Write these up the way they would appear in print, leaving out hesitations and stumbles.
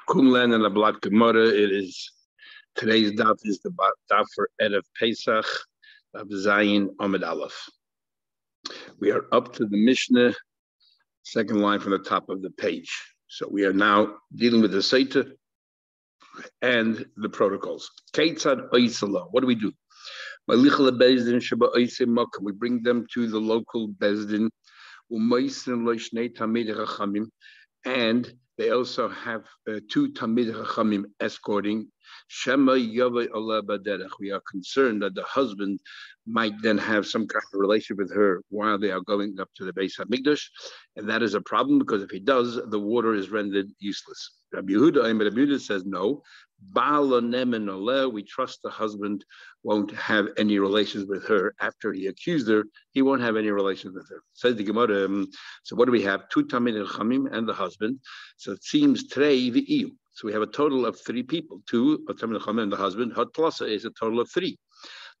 Kumlan and the Black Gemara. It is today's daf is the daf for Erev Pesach of Zayin Amud Aleph. We are up to the Mishnah, second line from the top of the page. So we are now dealing with the Sotah and the protocols. Keitzad Oisala. What do we do? We bring them to the local bezdin, and they also have two Tamid Chachamim escorting. We are concerned that the husband might then have some kind of relationship with her while they are going up to the Beis HaMikdash, and that is a problem because if he does, the water is rendered useless. Rabbi Yehuda says no. We trust the husband won't have any relations with her after he accused her. He won't have any relations with her. Says the Gemara. So what do we have? Two Tamid Chachamim and the husband. So it seems Trei v'Iyu. So we have a total of three people. Two Tamid Chachamim and the husband. Hatlasa is a total of three.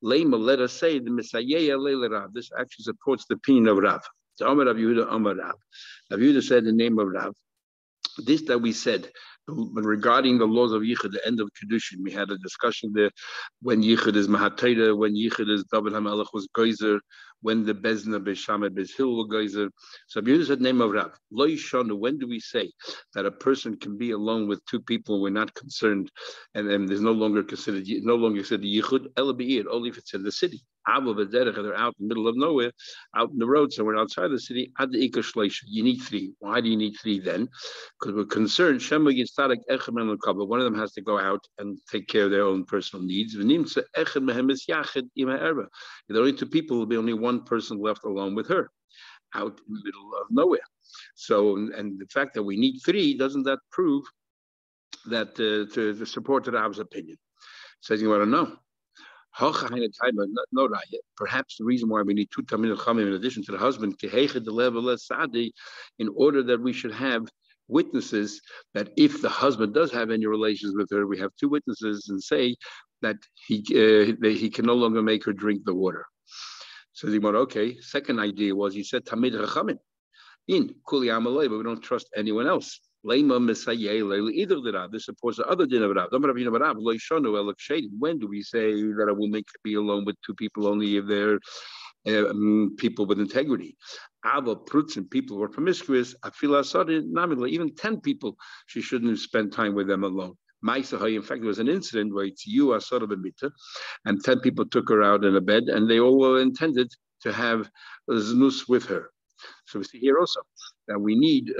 Leima, let us say the Messiah Leila Rav. This actually supports the opinion of Rav. So Amar Rabbi Yehuda, Amar Rav. Rabbi Yehuda said the name of Rav. This that we said regarding the laws of Yichud, the end of Kedushin, we had a discussion there when Yichud is Mahatayra, when Yichud is David HaMelech was Geyser, when the Bezna B'Shamet B'Hil was Geyser. So Rabbi Yehuda said name of Rav. Lo Yishanu, when do we say that a person can be alone with two people and we're not concerned, and then there's no longer considered Yichud, Ela B'Ir, only if it's in the city. They're out in the middle of nowhere, out in the road somewhere outside the city. You need three. Why do you need three then? Because we're concerned. One of them has to go out and take care of their own personal needs. If there are only two people, there'll be only one person left alone with her, out in the middle of nowhere. So, and the fact that we need three, doesn't that prove that to support the Rav's opinion? Says you want to know. Perhaps the reason why we need two Tamid Chachamim in addition to the husband, in order that we should have witnesses that if the husband does have any relations with her, we have two witnesses and say that he can no longer make her drink the water. So he went, okay. Second idea was he said Tamid Chachamim in Kuli Amalei, but we don't trust anyone else. Either the Rav. This supports the other din of Rav. When do we say that a woman can be alone with two people only if they're people with integrity? People who are promiscuous, even 10 people, she shouldn't spend time with them alone. In fact, there was an incident where it's you and 10 people took her out in a bed and they all intended to have a znus with her. So we see here also that we need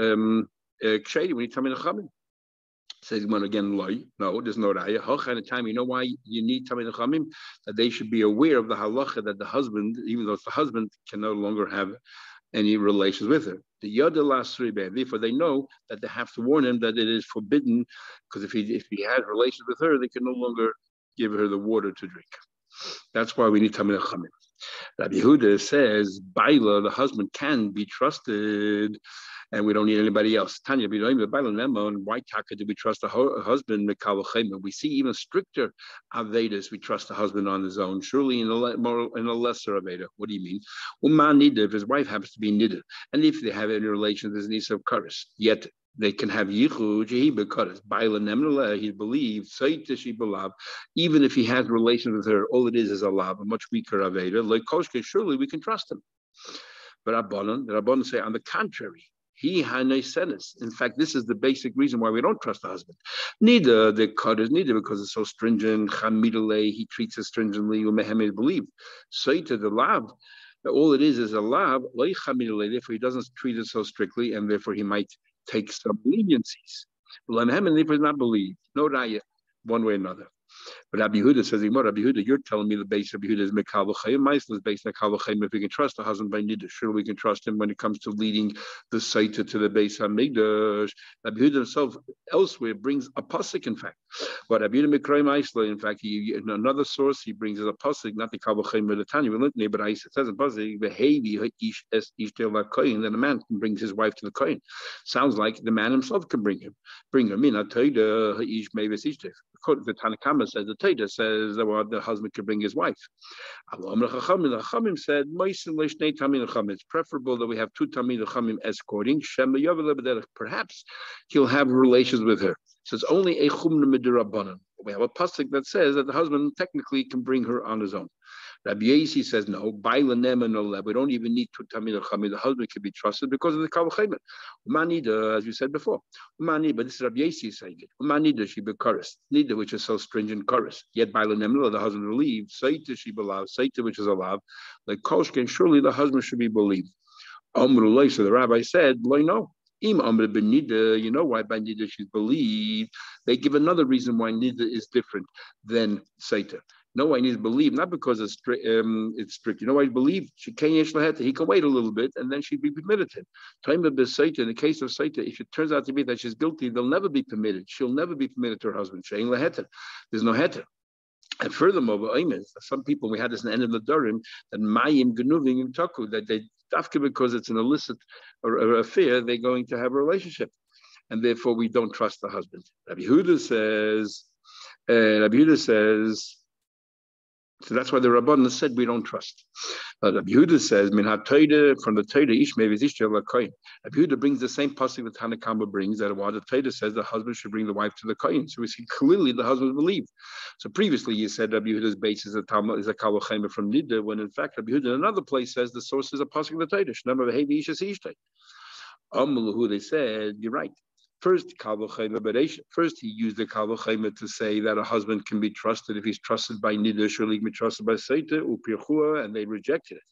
Kshedim, we need Tamid Chachamim. Says one again, no, there's no raya. Hocha time, you know why you need Tamid Chachamim? That they should be aware of the halacha that the husband, even though it's the husband, can no longer have any relations with her. The Yada last three, therefore they know that they have to warn him that it is forbidden, because if he had relations with her, they can no longer give her the water to drink. That's why we need Tamid Chachamim. Rabbi Yehuda says, Baila, the husband can be trusted, and we don't need anybody else. Tanya, why taka do we trust the husband? We see even stricter Avedas, we trust the husband on his own. Surely in a lesser Aveda. What do you mean? If his wife happens to be niddah, and if they have any relations, there's an issa of karis. Yet they can have yichud, he believes, even if he has relations with her, all it is a lav, a much weaker Aveda. Surely we can trust him. But the Rabbanan say, on the contrary, he senis. In fact, this is the basic reason why we don't trust the husband. Neither the Kaddish, neither because it's so stringent. Chamidale, he treats it stringently. Umehemed believe. Sotah the lav. All it is a lav. Therefore, he doesn't treat it so strictly, and therefore he might take some leniencies. Therefore, he's not believed. No raya, one way or another. But Rabbi Yehuda says, Rabbi Yehuda, you're telling me the base of Rabbi Yehuda is Mekal V'Chayim. Maisel is based on Mekal V'Chayim. If we can trust the husband by Niddah, sure we can trust him when it comes to leading the Sotah to the Beis HaMikdash. Rabbi Yehuda himself elsewhere brings a pasuk, in fact. But Rabbi Yehuda Mikray Maisel, in fact, in another source, he brings as a pasuk, not the Kal V'Chayim but the Tanya. But it says in pasuk, V'Hevi Ish Es Ish Tel V'Koyin, that a man can bring his wife to the Koyin. Sounds like the man himself can bring him. Mina Toida Ish Meves Ish Tel. The Tanakama says, the Teda says that the husband can bring his wife. The Chachamim said, it's preferable that we have two Tamid Chachamim escorting. Perhaps he'll have relations with her. So it's only a chumna midirabanan. We have a pasuk that says that the husband technically can bring her on his own. Rabbi Yasi says no. We don't even need to tamid chamid. The husband can be trusted because of the kavachayim. Umanida, as you said before. Umanida, but this is Rabbi Yasi saying it. Umanida she be chorus. Nida, which is so stringent chorus. Yet by the husband will leave. Saita she believes. Saita, which is allowed. Like koshken, surely the husband should be believed. Amrullah, so the rabbi said, no. Im Amr ben Nida, you know why by Nida she's believed. They give another reason why Nida is different than Saita. No, why he's believed, not because it's strict. You know why he believed? She can't. He can wait a little bit, and then she'd be permitted him. Time of this Saita, in the case of Saita, if it turns out to be that she's guilty, they'll never be permitted. She'll never be permitted to her husband. She ain't laheta. There's no heta. And furthermore, some people, we had this in the end of the Durim, that mayim genuving in taku, that they dafka because it's an illicit or affair, they're going to have a relationship, and therefore we don't trust the husband. Rabbi Yehuda says. So that's why the Rabbanan said we don't trust. Rabbi Yehuda says, "Min ha-Torah, from the Torah, Ishmei v'Ishtel l'Kohen." Rabbi Yehuda brings the same pasuk that Tanakama brings, that while the Torah says the husband should bring the wife to the Kohen. So we see clearly the husband believed. So previously you said Rabbi Yehuda's base is a kavachayim from Nida, when in fact Rabbi Yehuda in another place says the source is a pasuk of the Torah. Shnei v'Hevi Isha Ishtay. They said, you're right. First, he used the Kalvachayma to say that a husband can be trusted if he's trusted by Nida, surely he can be trusted by Seita, Upirchua, and they rejected it.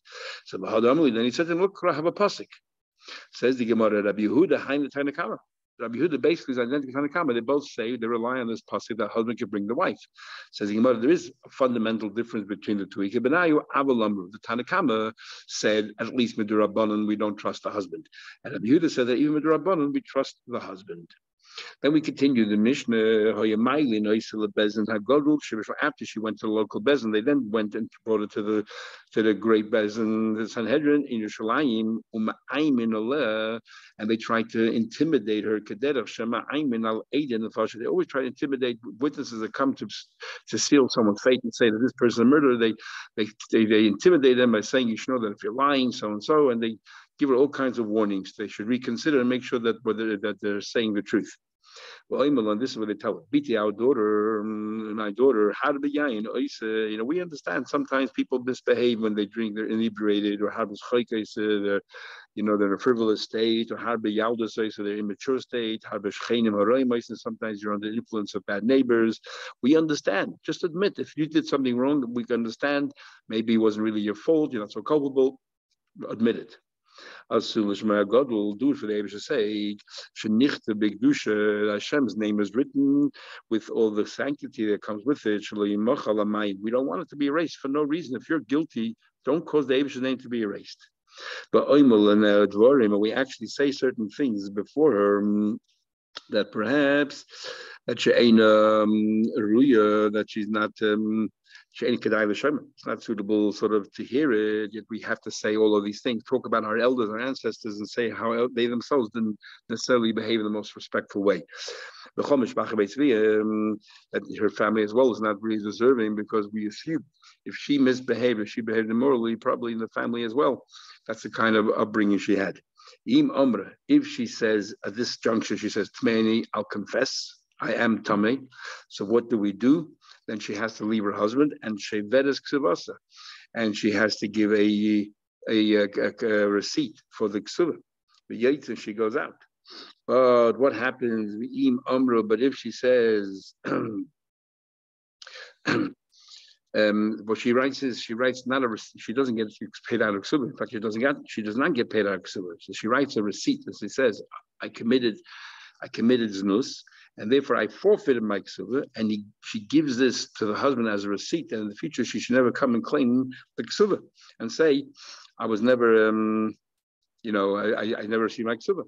So then he said to him, look, I have a pasuk. Says the Gemara, Rabbi Yehuda, Hain the Tanakama. Rabbi Yehuda basically is identical to Tanakama. They both say they rely on this pasuk that husband can bring the wife. Says the Gemara, there is a fundamental difference between the two. The Tanakama said, at least Midurabanan, we don't trust the husband. And Rabbi Yehuda said that even Midurabanan, we trust the husband. Then we continue the Mishnah. After she went to the local bezin, they then went and brought her to the great bezin, the Sanhedrin in Yerushalayim, and they tried to intimidate her. They always try to intimidate witnesses that come to seal someone's fate and say that this person is a murderer. They intimidate them by saying, you should know that if you're lying, so and so, and they give her all kinds of warnings. They should reconsider and make sure that they're saying the truth. Well, this is what they tell her. Biti, our daughter, my daughter, how to be yain. We understand sometimes people misbehave when they drink, they're inebriated, or have they're in a frivolous state, or harbe yalda, so they're immature state, harbe shchenim haroimais, and sometimes you're under the influence of bad neighbors. We understand. Just admit if you did something wrong, we can understand. Maybe it wasn't really your fault. You're not so culpable. Admit it. As soon as God will do it for the Abishah sake, Shenichte Bigdusha, Hashem's name is written with all the sanctity that comes with it. We don't want it to be erased for no reason. If you're guilty, don't cause the Abishah's name to be erased. But Oimel and Dvorim, we actually say certain things before her that perhaps that she ain't ruya, that she's not. It's not suitable sort of to hear it, yet we have to say all of these things, talk about our elders, our ancestors, and say how they themselves didn't necessarily behave in the most respectful way. That her family as well is not really deserving, because we assume if she misbehaved, if she behaved immorally, probably in the family as well. That's the kind of upbringing she had. If she says at this juncture, she says, Tmeni, I'll confess, I am Tameh. So what do? Then she has to leave her husband, and shevedes ksuvasa, and she has to give a receipt for the ksuva. And she goes out. But what happens? But if she says, what she writes not a receipt. She doesn't get paid out of ksuba. In fact, she does not get paid out of ksuba. So she writes a receipt, as she says, I committed znus, and therefore I forfeited my ksuba. And she gives this to the husband as a receipt. And in the future, she should never come and claim the ksuba and say, I was never, I never received my ksuba.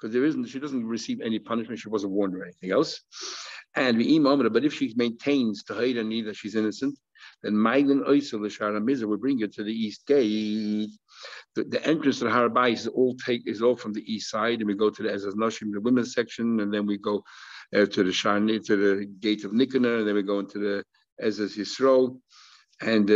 Because she doesn't receive any punishment. She wasn't warned or anything else. And but if she maintains to Haydani that she's innocent, then Mailan Oisel the Sharamiza will bring her to the east gate. The entrance to the Harabai is all from the east side, and we go to the Ezaz Noshim, the women's section, and then we go to the gate of Nicanor, and then we go into the Ezaz Yisrael. And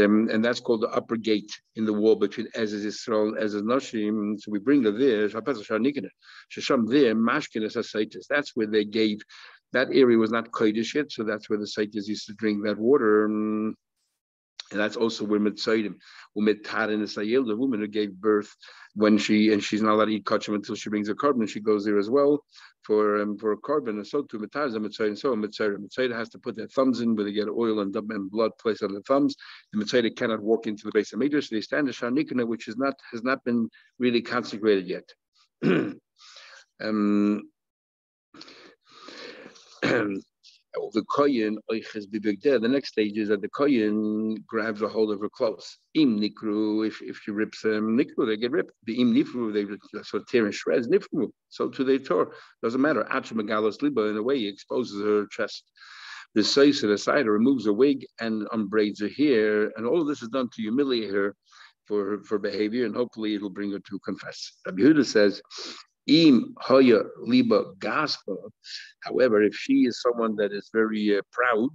that's called the upper gate in the wall between Ezaz Yisrael and Ezaz Noshim. So we bring her there. Shasham there, Mashkin as Saitis. That's where they gave That area was not kodesh yet, so that's where the Sotahs used to drink that water. And that's also where Mitzayim, Umitad Sayil, the woman who gave birth when she's not allowed to eat kachim until she brings a carbon, and she goes there as well for a carbon. And so to Mitzayim, Mitzayim, so Mitzayim has to put their thumbs in where they get oil and blood placed on the thumbs. The Mitzayim cannot walk into the base of Midrash, so they stand the Shanikana, which has not been really consecrated yet. The kohen oiches bibig there. The next stage is that the kohen grabs a hold of her clothes. Im nikru, if she rips nikru, they get ripped. The im nifru, they sort of tear in shreds. Nifru, so too they tore. Doesn't matter. Acha megalos liba, in a way, he exposes her chest. The seis of the side removes her wig and unbraids her hair, and all of this is done to humiliate her for behavior, and hopefully it'll bring her to confess. Rabbi Yehuda says, Im hoya liba gaspa. However, if she is someone that is very proud,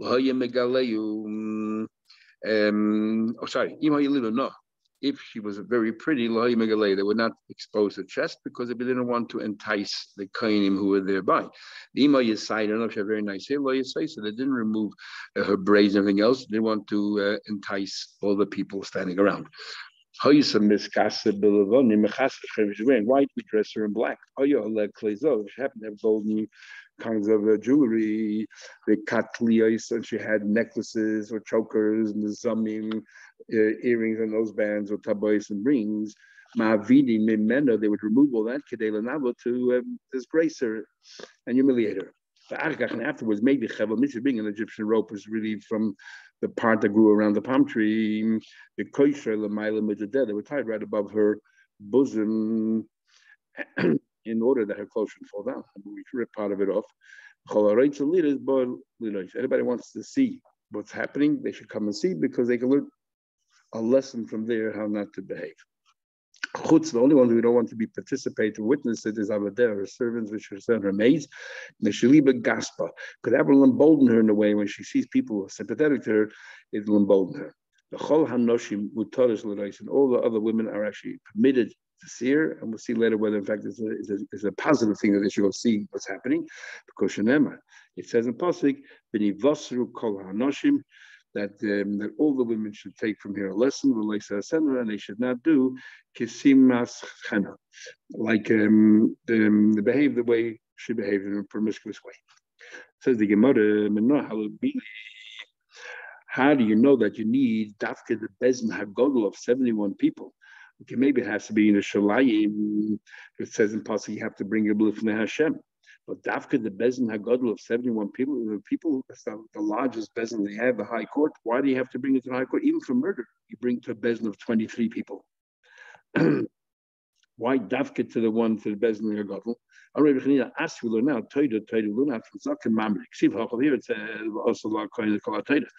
hoya megaleyu. Im hoya liba no. If she was very pretty, hoya megaleyu, they would not expose her chest because they didn't want to entice the kohanim who were thereby. The im hoya side, I don't know if she had very nice hair, hoya say, so they didn't remove her braids and everything else. They didn't want to entice all the people standing around. She's wearing white, we dress her in black. She happened to have golden kinds of jewelry, the katlios, and she had necklaces or chokers and the zamim, earrings and nose bands or tabois and rings. Ma'avidi mimena, they would remove all that to disgrace her and humiliate her. And afterwards, maybe Chevel Mitzvah, being an Egyptian rope, was really from the part that grew around the palm tree. The koisher l'mayla mitzvah, they were tied right above her bosom in order that her clothes shouldn't fall down. We rip part of it off. Anybody wants to see what's happening, they should come and see because they can learn a lesson from there how not to behave. Chutz, the only ones we don't want to be participate or witness it is Avader, her servants, which are her maids. Meshaliba Gaspa. Because that will embolden her in a way when she sees people sympathetic to her, it will embolden her. The Chol Hanoshim Mutaris L'Rais, and all the other women are actually permitted to see her, and we'll see later whether in fact it's a positive thing that they should go see what's happening. Because Shanema, it says in Pasuk, B'nivosru Kol Hanoshim, that all the women should take from here a lesson, and they should not do kisimas chana, like they behave the way she behaved in a promiscuous way. Says the Gemara, how do you know that you need dafke the bezin hagodol of 71 people? Okay, maybe it has to be in a shalayim. It says in Pasuk you have to bring your belief in Hashem. But Dafka, the Bezin Hagadol of 71 people, that's the largest Bezin they have, the High Court. Why do you have to bring it to the High Court? Even for murder, you bring to a Bezin of 23 people. Why Dafka to the Bezin Hagadol? I already ask you now, Toida, Luna, from Zakim Mamrik. See, here it says also La Koyin Toida.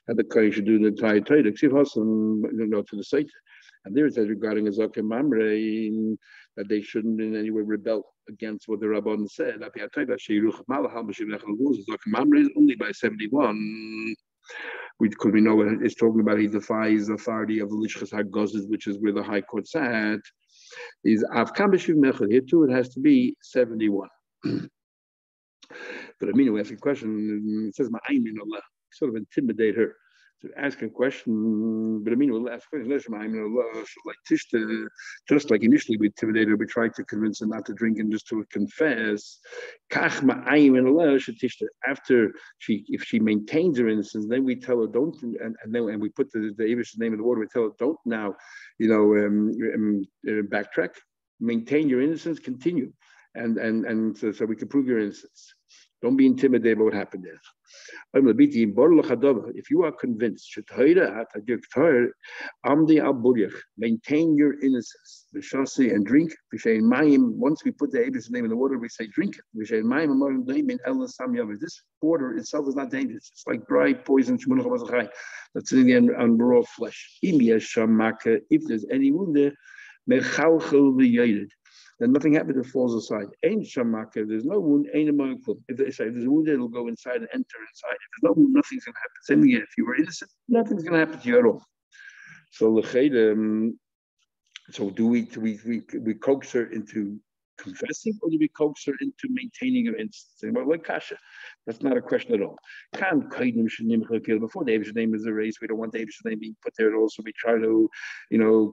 And the Koyin should do the entire Toida. See, also go to the site. And there it says regarding a Zakim Mamre that they shouldn't in any way rebel against what the Rabban said. Only by 71. Because we know what it's talking about, he defies the authority of the Lishchas HaGozes, which is where the High Court sat. Is here too, it has to be 71. But I mean, we ask a question, it says, sort of intimidate her. To ask a question, but I mean, we'll ask questions. Like Tishta, just like initially we intimidated her, we tried to convince her not to drink and just to confess. After if she maintains her innocence, then we tell her don't, and we put the English name of the water. We tell her don't now, backtrack, maintain your innocence, continue, and so we can prove your innocence. Don't be intimidated by what happened there. If you are convinced, maintain your innocence, and drink. Once we put the Abel's name in the water, we say drink it. This water itself is not dangerous. It's like dry poison that's sitting there on raw flesh. If there's any wound there, then nothing happens, it falls aside. Ain't shamaka, there's no wound, ain't a molecule. If there's a wound, it'll go inside and enter inside. If there's no wound, nothing's going to happen. Same again, if you were innocent, nothing's going to happen to you at all. So, so do we coax her into confessing, or do we coax her into maintaining her innocence? Well, like Kasha, that's not a question at all. Before the Abish's name is erased, we don't want the Abish's name being put there at all, so we try to,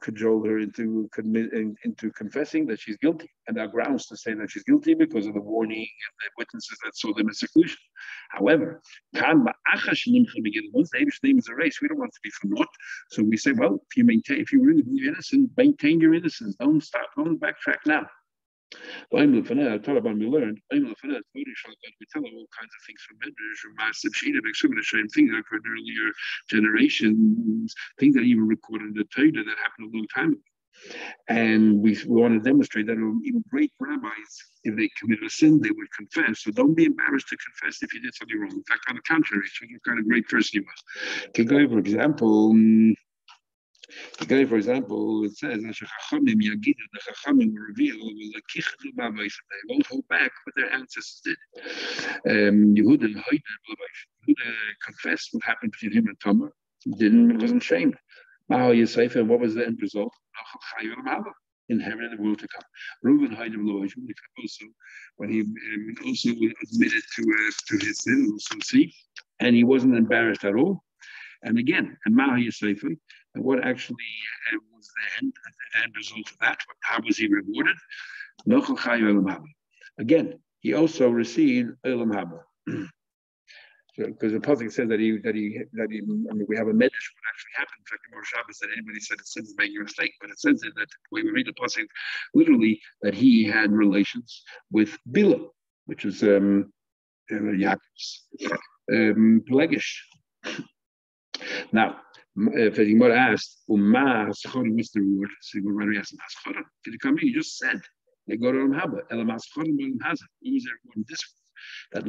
cajole her into confessing that she's guilty. And there are grounds to say that she's guilty because of the warning and the witnesses that saw them in seclusion. However, once the Abish's name is erased, we don't want to be for naught. So we say, well, if you really believe you're innocent, maintain your innocence. Don't stop, don't backtrack now. We learned, we tell her all kinds of things from Medrash, from Massive Shina, things that occurred in earlier generations, things that even recorded in the Torah that happened a long time ago. And we want to demonstrate that even great rabbis, if they committed a sin, they would confess. So don't be embarrassed to confess if you did something wrong. In fact, on the contrary, show what kind of great person he was. Kigai, for example, it says the Chachamim will reveal they won't hold back what their ancestors did. Yehuda confessed what happened between him and Tamar. Wasn't ashamed. And what was the end result? Inherited the world to come. Reuben also, when he also admitted to his sin, and he wasn't embarrassed at all. And again, and what actually was the end result of that? How was he rewarded? Again, he also received Olam Haba. Because the pasuk says that we have a medrash what actually happened. In fact, the Mor Shabbos said anybody said a sin is making a mistake, but it says that the way we read the pasuk, literally that he had relations with Bila, which is Yaakov's Pelegish. Now, if the Gemara asked, what's the reward? So the Gemara asked, did it come in? You just said they go to Olam Haba. What was their reward? This that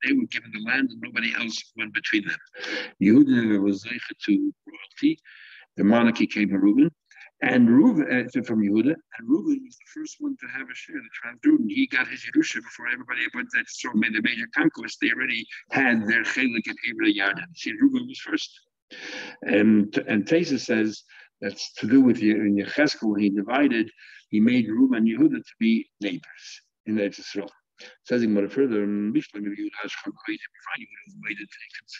they were given the land and nobody else went between them. Yehuda was zeicha to royalty. The monarchy came to Reuben, and Reuben from Yehuda, and Reuben was the first one to have a share in the Transjordan. He got his Yerusha before everybody went that so made the major conquest. They already had their chelik and Eber Yarden. See, Reuben was first. And Tesa says that's to do with in Yecheskel, he made Reuben and Yehuda to be neighbors in Eretz Yisrael. Says in more further, Mishlam Yehuda was made to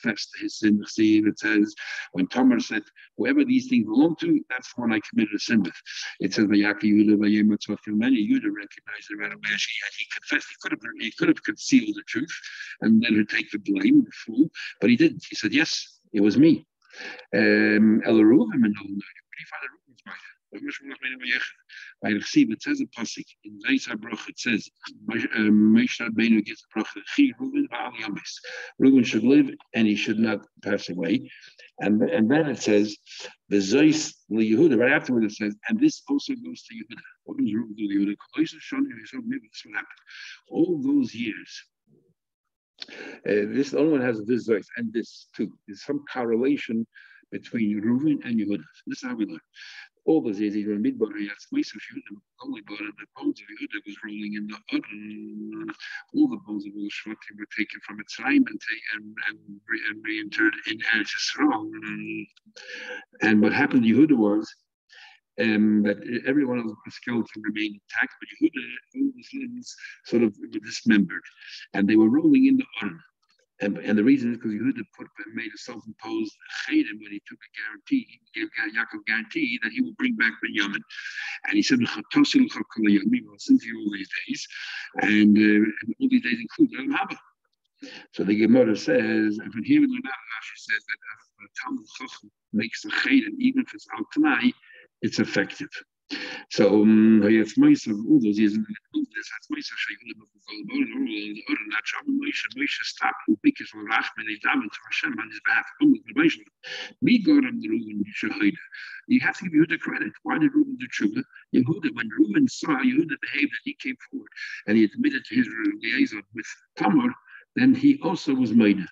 confess to his sin. See, it says when Tamar said, "Whoever these things belong to, that's the one I committed a sin with." It says Yehuda recognized it right away. He confessed. He could have concealed the truth and let her take the blame, the fool, but he didn't. He said, "Yes, it was me." It says a pasuk in Leisa Broch. It says Moshe Rabbeinu gets a bracha. Reuben should live and he should not pass away. And then it says the Zeus Yehuda. Right afterward it says, and this also goes to Yehuda. What does Reuben do to Yehuda? This will happen. All those years. This the only one has this Zeus and this too. There's some correlation between Reuben and Yehuda. This is how we learn. All those years, even Midbar, the bones of Yehuda was rolling in the Uden. All the bones of Shvatim were taken from Mitzrayim and re-entered in Eretz Yisrael. And what happened to Yehuda was that every one of the skeleton remained intact, but Yehuda, all the limbs sort of were dismembered, and they were rolling in the Uden. And the reason is because Yehuda made a self-imposed chayim when he took a guarantee, he gave Yaakov a guarantee that he will bring back Binyamin. And he said, I will send to you all these days, and all these days include Olam Haba. So the Gemara says, and from here we learn out, Rashi says that if a Talmud Chacham makes a chayim, even if it's al Tanai, it's effective. So it's Moshe of all those years. That's Moshe stopped because when Rachman is down to Hashem on his behalf. You have to give Yehuda credit. Why did Reuben do tshuva? Yehuda, when Reuben saw Yehuda behave, that he came forward and he admitted to his liaison with Tamar, then he also was made.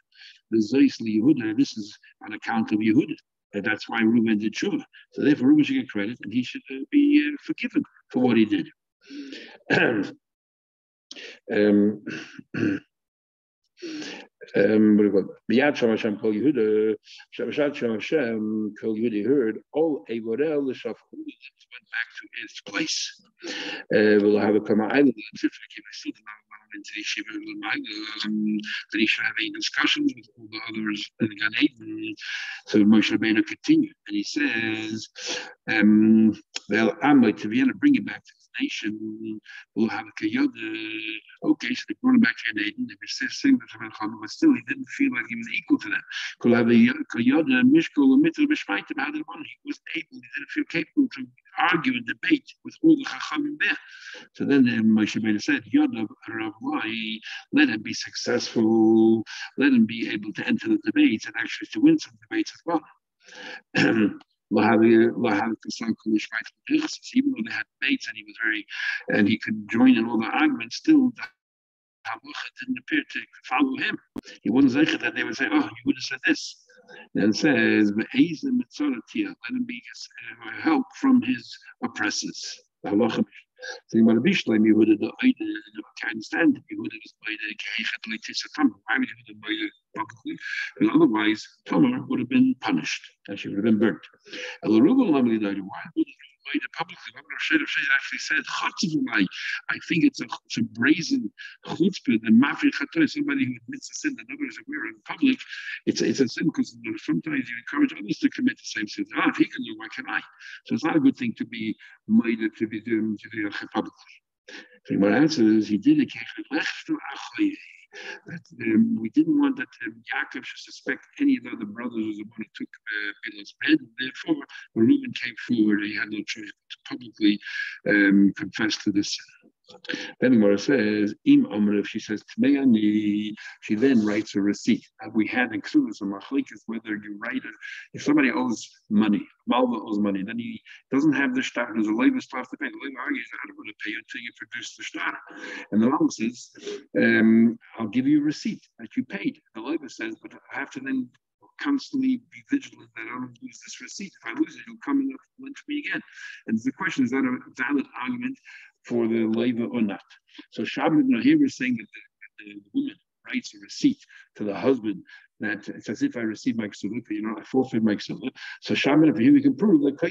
The Zeis Yehuda, this is on account of Yehuda. And that's why Reuben did tshuva. So therefore, Reuben should get credit, and he should be forgiven for what he did. What do you call it? Miyad Sham Hashem Kol Yehuda, Shabbat Sham Hashem Kol Yehuda heard all Evorel the Shaf went back to its place. We'll have a Kama Island into the Shiva that he should have a discussions with all the others in the Gan Eden. So Moshe Rabbeinu continued, and he says, well, I'm going to Vienna, bring it back to his nation. We'll have a Kayod. Okay, so they brought him back to Gan Eden. They were saying that, but still, he didn't feel like he was equal to them. Could have a Kayod, Mishkul, Mittel, Bishmaitim, how did one? He was able, he didn't feel capable to argue and debate with all the Chachamim there. So then Moshe Rabbeinu said, Yodav Ravai, let him be successful, let him be able to enter the debates and actually to win some debates as well. Even though they had debates and he was and he could join in all the arguments, still the halacha didn't appear to follow him. He wasn't zecher that they would say, oh, you would have said this. Then says, let him be help from his oppressors. So you want to be shleim Yehuda, I can't stand Yehuda was by the Geichet Leitzisacham. Why would Yehuda by the publicly? Because otherwise, Tamar would have been punished and she would have been burnt. El Reuben Lamli died. Why would it by the publicly? Actually said, I think it's a brazen chutzpah, the mafri chatoy, somebody who admits a sin that others are aware in public. It's a sin because sometimes you encourage others to commit the same sin. If he can do, why can I? So it's not a good thing to be made to be doing publicly. So my answer is he did occasionally that we didn't want that Yaakov should suspect any of the other brothers was the one who took Bilhah's bed. Therefore, when Reuben came forward, he had no choice but to publicly confess to this sin. Then Gemara says, Im Amr, if she says Tmeani, she then writes a receipt. We had in Ksubas or Machlikas whether you write it, if somebody owes money, Malva owes money, then he doesn't have the shtar, there's a labor stuff to pay. The labor argues I don't want to pay until you produce the shtar. And the Malva says, I'll give you a receipt that you paid. The labor says, but I have to then constantly be vigilant that I don't lose this receipt. If I lose it, he'll come and lynch me again. And the question is that a valid argument for the labor or not? So Shabbat here we're saying that the woman writes a receipt to the husband that it's as if I received my ksulah, I forfeit my ksulah. So Shabbat here we can prove that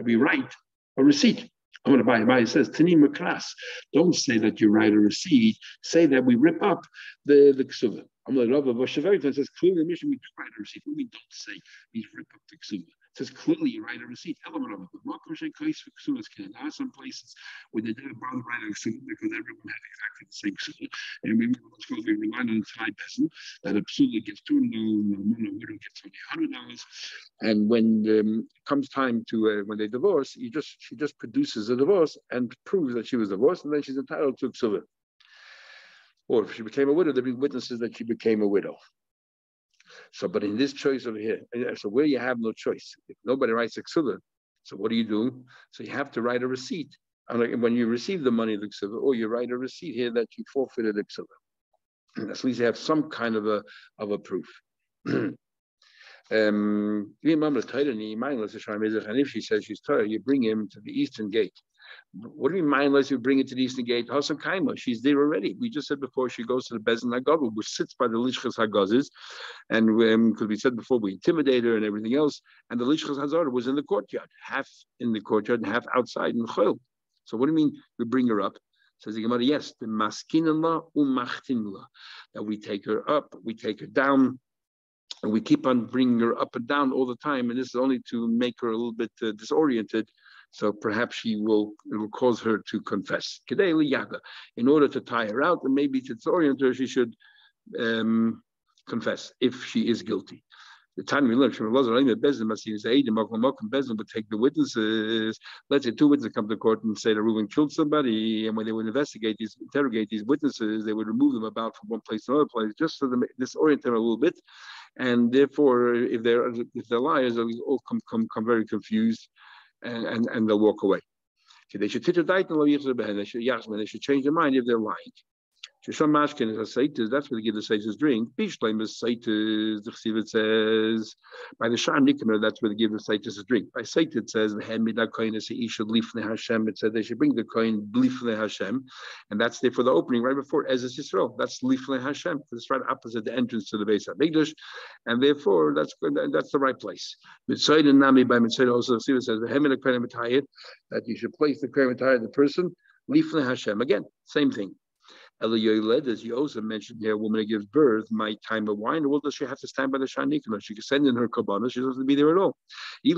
we write a receipt. I'm going to buy it. It says Tani Makras. Don't say that you write a receipt. Say that we rip up the ksulah. I'm like Rabbi Voshaveritan says clearly mission we do write a receipt. We don't say we rip up the ksulah. It says clearly you write a receipt. There are some places where they didn't bother writing a ksulah because everyone had exactly the same ksulah. And we rely on the Thai peasant that a ksulah gets $200, a widow gets only $100. And when it comes time to when they divorce, she just produces a divorce and proves that she was divorced, and then she's entitled to ksulah. Or if she became a widow, there'd be witnesses that she became a widow. So, but in this choice over here, so where you have no choice, if nobody writes a ksulah, so what do? So you have to write a receipt. And when you receive the money of the ksulah, or you write a receipt here that you forfeited the ksulah. At least you have some kind of a proof. And if she says she's Torah, you bring him to the eastern gate. What do you mean unless you bring it to the eastern gate? Hasam Kaima, she's there already. We just said before she goes to the Bezin Hagavah, which sits by the Lishchas Hagazis, and because we said before we intimidate her and everything else, and the Lishchas Hazara was in the courtyard, half in the courtyard and half outside in Chol. So what do you mean we bring her up? Says the Gemara, yes, the maskinallah umachtinallah, that we take her up, we take her down, and we keep on bringing her up and down all the time, and this is only to make her a little bit disoriented. So perhaps it will cause her to confess. In order to tie her out and maybe to disorient her, she should confess if she is guilty. The time we learned from Bezin would take the witnesses. Let's say 2 witnesses come to court and say that Reuben killed somebody, and when they would interrogate these witnesses, they would remove them about from one place to another place just so to disorient them a little bit. And therefore, if they're liars, they'll all come very confused. And they'll walk away. They should change their mind if they're lying. Shisham Mashkin is a saitis, that's where they give the saitis drink. Bishleim is saitis, the Chsiv says, by the Shah Nikner, that's where they give the saitis a drink. By sait it says, the Hemida coin is he should lifnei Hashem. It said they should bring the coin lifnei Hashem. And that's there for the opening right before Ezes Yisrael. That's lifnei Hashem, because it's right opposite the entrance to the Beis HaMikdash. And therefore, that's the right place. Mitzayid and Nami by Mitzayid also says, the Hemida coin that you should place the coin the person, lifnei Hashem. Again, same thing. Eliyahu, as you also mentioned here, a woman that gives birth, my time of wine, well, does she have to stand by the Shanikana? She can send in her kabbalah, she doesn't have to be there at all. Is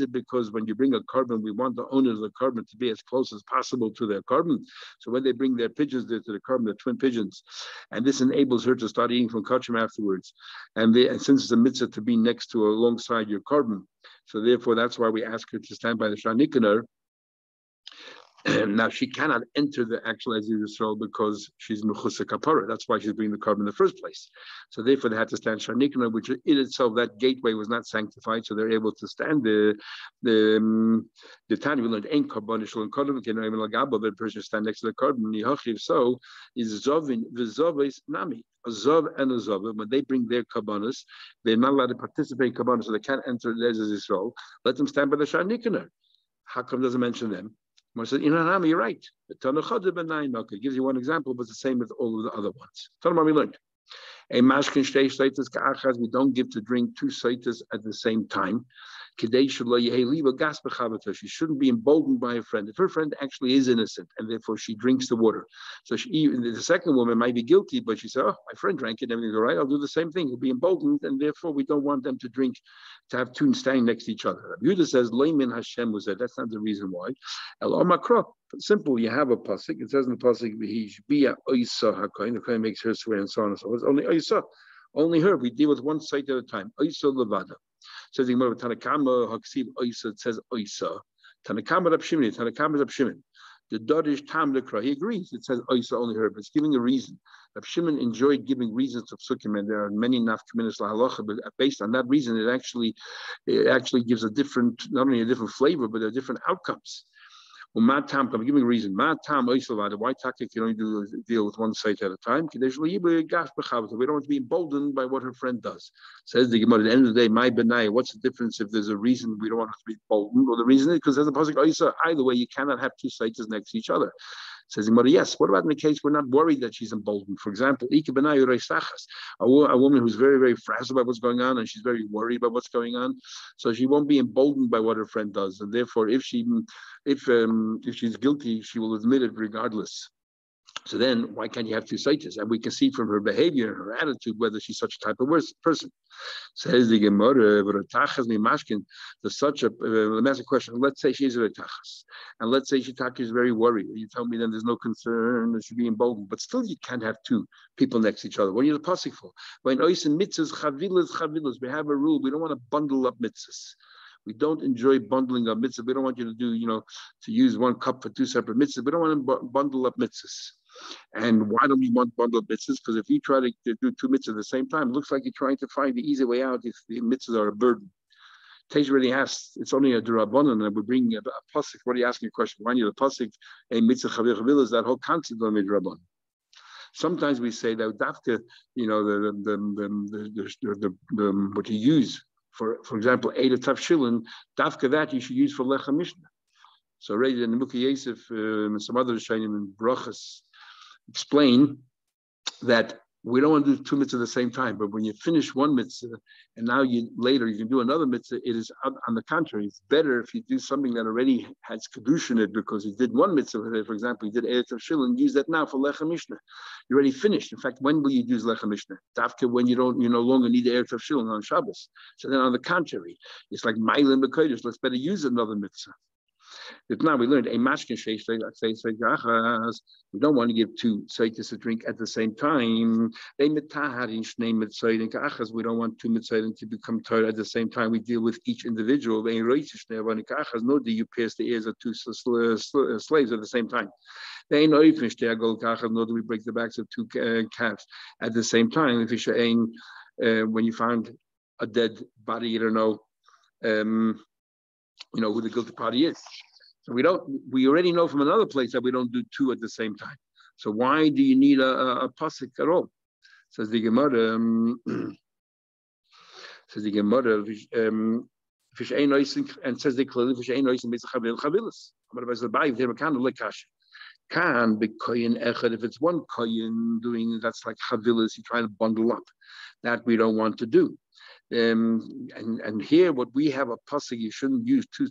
it because when you bring a carbon, we want the owners of the carbon to be as close as possible to their carbon? So when they bring their pigeons there to the carbon, the twin pigeons, and this enables her to start eating from kachim afterwards. And since it's a mitzvah to be next to or alongside your carbon, so therefore that's why we ask her to stand by the Shanikana. Now she cannot enter the actual Ezra Yisrael because she's mechusa kapara. That's why she's bringing the carbon in the first place. So therefore they had to stand Shanikna, which in itself that gateway was not sanctified, so they're able to stand the Tanya. We learned ain't carbonishal and carbon can even lagaba, but the person stand next to the carbon. Nihachiv so is zovin v'zov nami. A zov and a zov, when they bring their kabbanas, they're not allowed to participate in kabbanas, so they can't enter the Ezra Yisrael. Let them stand by the Shanikna. How come doesn't mention them? Said, you're right. It gives you one example, but it's the same with all of the other ones. We learned. We don't give to drink two saitas at the same time. She shouldn't be emboldened by a friend. If her friend actually is innocent and therefore she drinks the water. So the second woman might be guilty, but she said, oh, my friend drank it, everything's all right, I'll do the same thing. He'll be emboldened, and therefore we don't want them to drink, to have two standing next to each other. Yehuda says, Leimin Hashem was that. That's not the reason why. El Omakro. Simple, you have a pasuk. It says in the pasuk, Bia Oisa HaKoin. The Kohen makes her swear and so on and so forth. Only Oisa. Only her. We deal with one site at a time. Oisa Levada. Says the Gemara, Tanakama Haksiv Oisa. It says Oisa. Tanakama Rab Shimon. Tanakama Rab Shimon. The Dodish Tam Lekra. He agrees. It says Oisa only her, but it's giving a reason. Rab Shimon enjoyed giving reasons of Sukkim, and there are many nafkaminas lahalacha, but based on that reason, it actually gives a different, not only a different flavor, but there are different outcomes. I'm giving a reason. Why Taka can only deal with one site at a time? We don't want to be emboldened by what her friend does. Says the Gemara, at the end of the day, my benai, what's the difference if there's a reason we don't want her to be emboldened? Well, the reason is because there's a pasuk, either way, you cannot have two sites next to each other. Says the Gemara, yes. What about in the case we're not worried that she's emboldened? For example, a woman who's very, very frazzled by what's going on and she's very worried about what's going on, so she won't be emboldened by what her friend does, and therefore, if she's guilty, she will admit it regardless. So then, why can't you have two saitas? And we can see from her behavior and her attitude whether she's such a type of person. Says the Gemara, there's such a, let me ask a question. Let's say she's a tachas, and let's she is very worried. You tell me then there's no concern that she'd be emboldened, but still you can't have two people next to each other. What are you the pasuk for? When oisin mitzvahs chavilas, we have a rule. We don't want to bundle up mitzvahs. We don't enjoy bundling up mitzvahs. We don't want you to do, to use one cup for two separate mitzvahs. We don't want to bundle up mitzvahs. And why don't we want bundled mitzvahs? Because if you try to do two mitzvahs at the same time, it looks like you're trying to find the easy way out if the mitzvahs are a burden. Tej really asks, it's only a derabanan, and we're bringing a pasuk. What are you asking a question? Why need a pasuk? A mitzvah chavir chavil is that whole concept of a derabanan. Sometimes we say that dafka, the what you use for example, Eid of Tafshilin, dafka that you should use for Lecha Mishnah. So already in the Mukhi Yosef and some other Shainim and Brachas explain that we don't want to do two mitzvahs at the same time, but when you finish one mitzvah and now later you can do another mitzvah, it is on the contrary. It's better if you do something that already has kedusha in it because you did one mitzvah. For example, you did Erev Tavshilin, use that now for Lecha Mishnah. You're already finished. In fact, when will you use Lecha Mishnah? Dafka when you no longer need Erev Tavshilin on Shabbos. So then on the contrary, it's like Mailim B'Kodesh. Let's better use another mitzvah. If now we learned a mashkin sheish, we don't want to give two saitis to drink at the same time. We don't want two mitzayim to become tired at the same time. We deal with each individual. Nor do you pierce the ears of two slaves at the same time. Nor do we break the backs of two calves at the same time. When you find a dead body, you don't know who the guilty party is. So we already know from another place that we don't do two at the same time. So why do you need a pasuk at all? Says the Gemara. And says they clearly chavilas. Can be koyin echad. If it's one koyin doing that's like chavilas, you're trying to bundle up. That we don't want to do. And here, what we have a pasuk, you shouldn't use two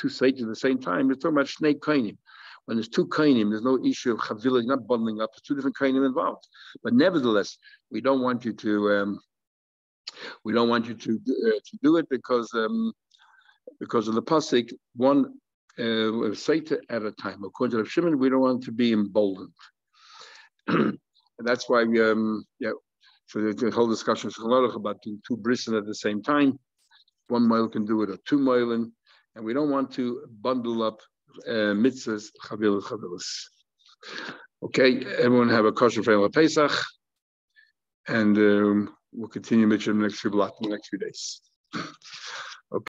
sites at the same time. We're talking about shnei koinim. When there's two koinim, there's no issue of chavilah, not bundling up. There's two different koinim involved. But nevertheless, we don't want you to do it because of the pasuk one Sotah at a time. According to Rav Shimon, we don't want to be emboldened, and that's why we So the whole discussion is about doing two brisin at the same time. 1 mile can do it, or 2 miles, and we don't want to bundle up mitzvahs chavilas. Okay, everyone have a kosher for Pesach, and we'll continue mitzvah in the next few days.